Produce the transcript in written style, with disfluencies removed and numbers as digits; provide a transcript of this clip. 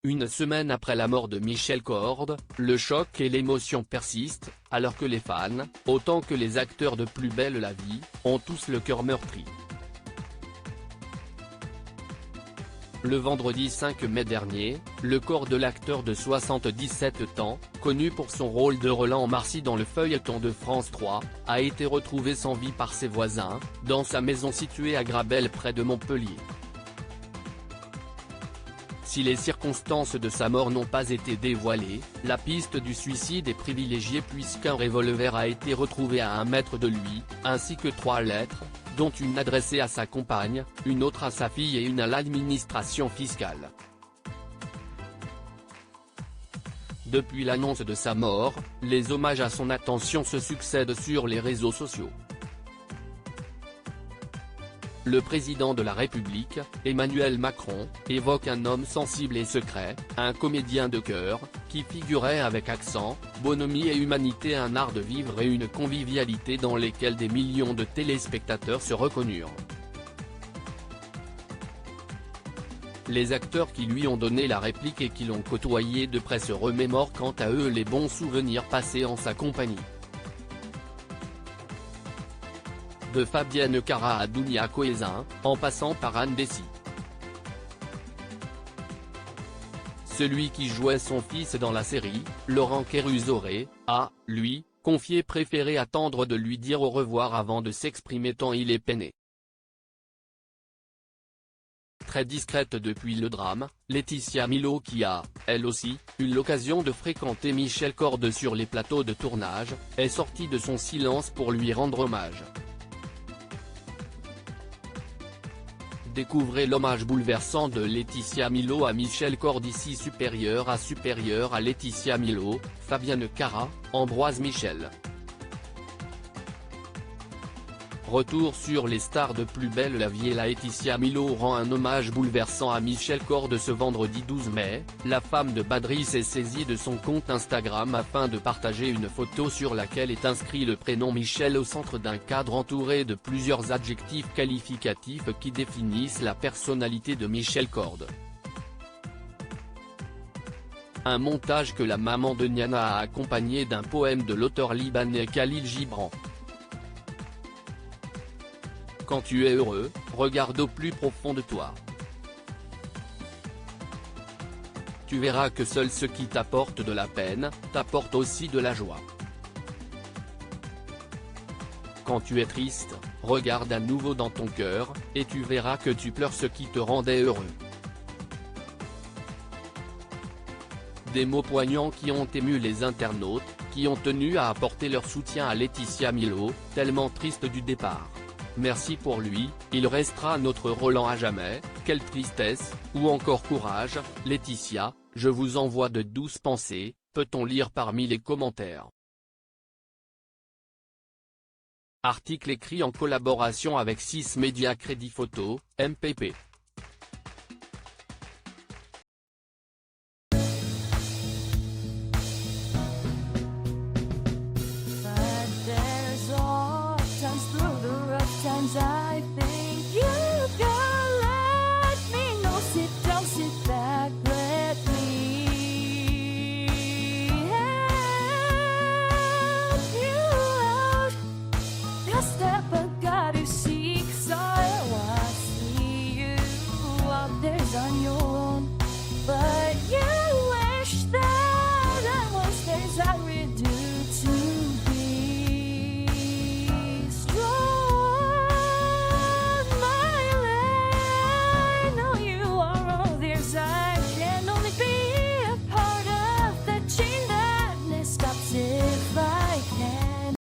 Une semaine après la mort de Michel Cordes, le choc et l'émotion persistent, alors que les fans, autant que les acteurs de Plus belle la vie, ont tous le cœur meurtri. Le vendredi 5 mai dernier, le corps de l'acteur de 77 ans, connu pour son rôle de Roland Marcy dans le feuilleton de France 3, a été retrouvé sans vie par ses voisins, dans sa maison située à Grabel près de Montpellier. Si les circonstances de sa mort n'ont pas été dévoilées, la piste du suicide est privilégiée puisqu'un revolver a été retrouvé à 1 mètre de lui, ainsi que 3 lettres, dont une adressée à sa compagne, une autre à sa fille et une à l'administration fiscale. Depuis l'annonce de sa mort, les hommages à son attention se succèdent sur les réseaux sociaux. Le président de la République, Emmanuel Macron, évoque un homme sensible et secret, un comédien de cœur, qui figurait avec accent, bonhomie et humanité un art de vivre et une convivialité dans lesquels des millions de téléspectateurs se reconnurent. Les acteurs qui lui ont donné la réplique et qui l'ont côtoyé de près se remémorent quant à eux les bons souvenirs passés en sa compagnie. De Fabienne Cara à Dounia Cohézin, en passant par Anne Dessy. Celui qui jouait son fils dans la série, Laurent Kéruzoré, a, lui, confié préférer attendre de lui dire au revoir avant de s'exprimer tant il est peiné. Très discrète depuis le drame, Laetitia Milhaud qui a, elle aussi, eu l'occasion de fréquenter Michel Cordes sur les plateaux de tournage, est sortie de son silence pour lui rendre hommage. Découvrez l'hommage bouleversant de Laetitia Milhaud à Michel Cordes ici supérieur à Laetitia Milhaud, Fabienne Cara, Ambroise Michel. Retour sur les stars de Plus belle la vie et Laetitia Milhaud rend un hommage bouleversant à Michel Cordes ce vendredi 12 mai, la femme de Badri s'est saisie de son compte Instagram afin de partager une photo sur laquelle est inscrit le prénom Michel au centre d'un cadre entouré de plusieurs adjectifs qualificatifs qui définissent la personnalité de Michel Cordes. Un montage que la maman de Niana a accompagné d'un poème de l'auteur libanais Khalil Gibran. Quand tu es heureux, regarde au plus profond de toi. Tu verras que seul ce qui t'apporte de la peine, t'apporte aussi de la joie. Quand tu es triste, regarde à nouveau dans ton cœur, et tu verras que tu pleures ce qui te rendait heureux. Des mots poignants qui ont ému les internautes, qui ont tenu à apporter leur soutien à Laetitia Milhaud, tellement triste du départ. Merci pour lui, il restera notre Roland à jamais, quelle tristesse, ou encore courage, Laetitia, je vous envoie de douces pensées, peut-on lire parmi les commentaires. Article écrit en collaboration avec 6 médias Crédit Photo, MPP. Times I think